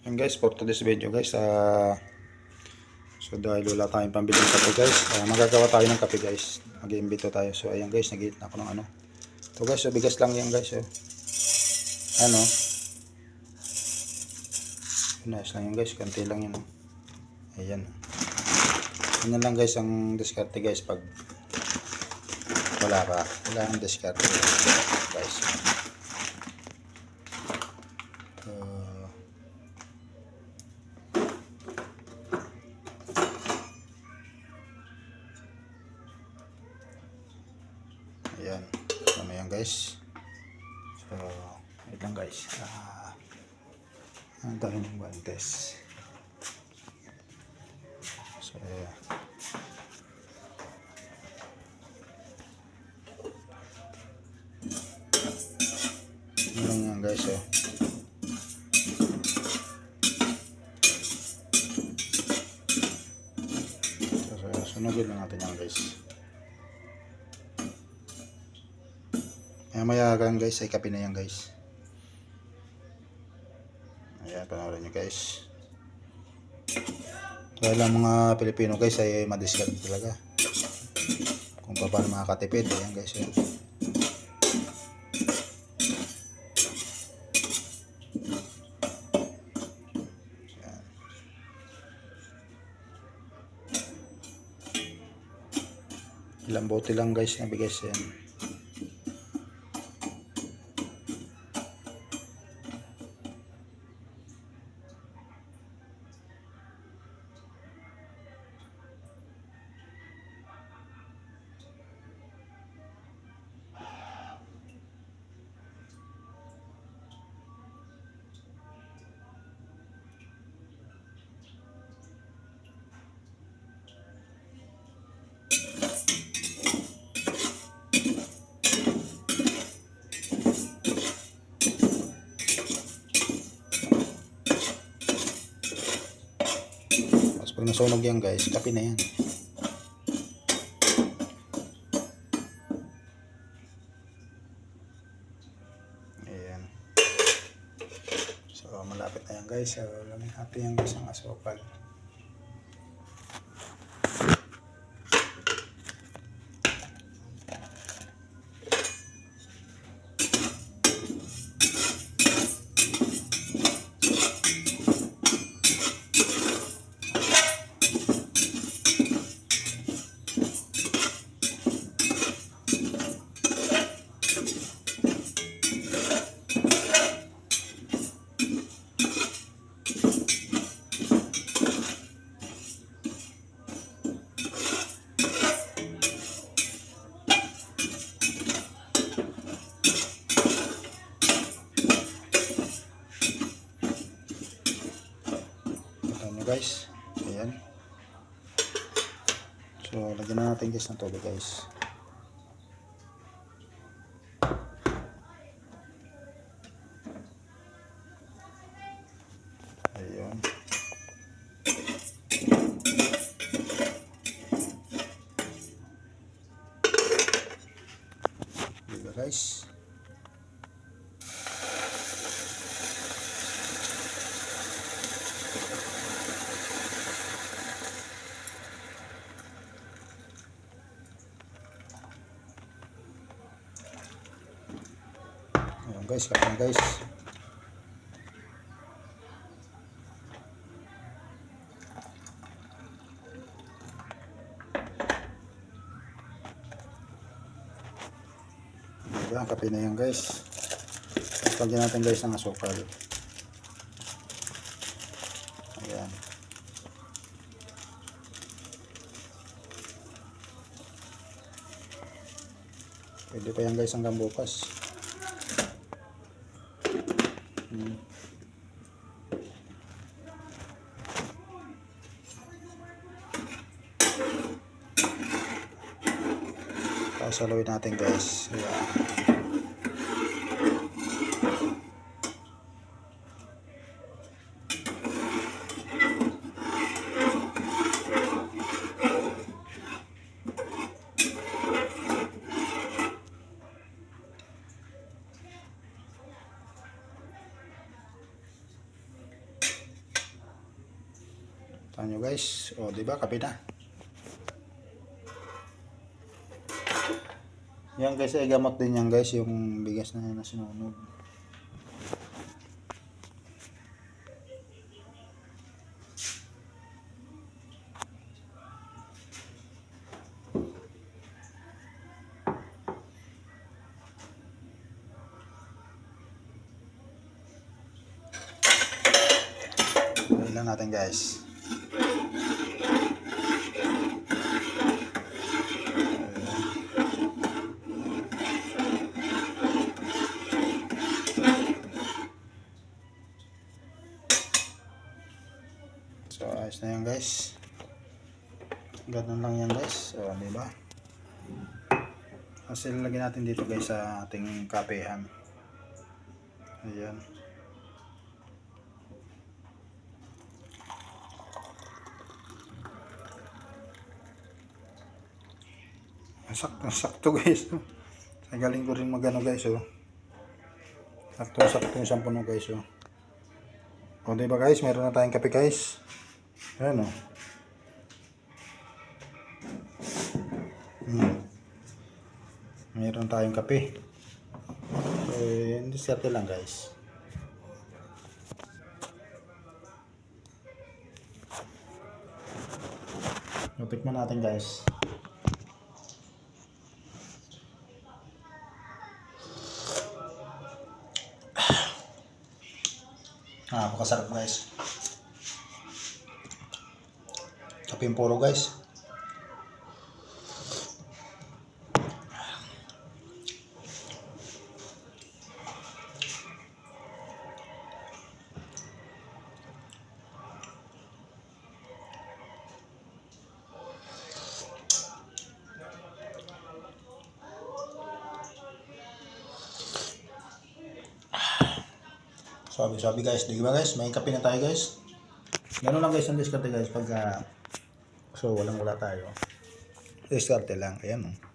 Yan guys, for today's video guys, so dahil wala tayong pambiling kape guys, magagawa tayo ng kape guys. Mag-iimbito tayo. So ayan guys, nag-iit na ako ng ano. Ito guys, so bigas lang yan guys. So, ano, nice lang yan guys, kanti lang yan. Ayan. Yan lang guys ang diskarte guys pag wala ang diskarte guys. Ayan, ano yan guys. So, wait lang guys. Ang tayo ng guantes. So, ano yan guys. So, sunugin lang natin yan guys. Maya kan guys, ay kape na yan guys. Ayan, panoorin nyo guys. Kaya lang mga Pilipino guys ay madiskarte talaga kung paano makakatipid. Ayan guys. Ayan. Ilang bote lang guys na bigas yan. Pag nasunog yan guys, kape na yan. Ayan. So malapit na yan guys. So lamig natin yung isang asukal. Guys, ayan. So lagyan na natin guys ng tubig guys. Ayan. Diba guys. Ayan guys, kapan guys. Ayan, kape na yan guys. Lagyan natin guys ng asukal. Ayan. Pwede pa yan guys hanggang bukas. Tapos haluin natin guys. Ayan. Saan nyo guys? O, diba? Kape na. Yan guys, ay gamot din yan guys, yung bigas na sinunog. Ilan natin guys. So ayos na yan guys. Ganun lang yan guys. O diba? Kasi lalagyan natin dito guys sa ating kapehan. Ayan. Sakto guys. Galing ko rin magano guys oh. Sakto yung sampuno guys oh. O diba guys, meron na tayong kape guys. Ayan oh. Meron tayong kape. So, hindi serte lang guys. Tikman natin guys. Napakasarap guys. Kapeng puro guys. Sabi guys, di ba guys? May kape na tayo guys. Ganun lang guys ang diskarte guys pagka so wala tayo. Diskarte lang. Ayan oh.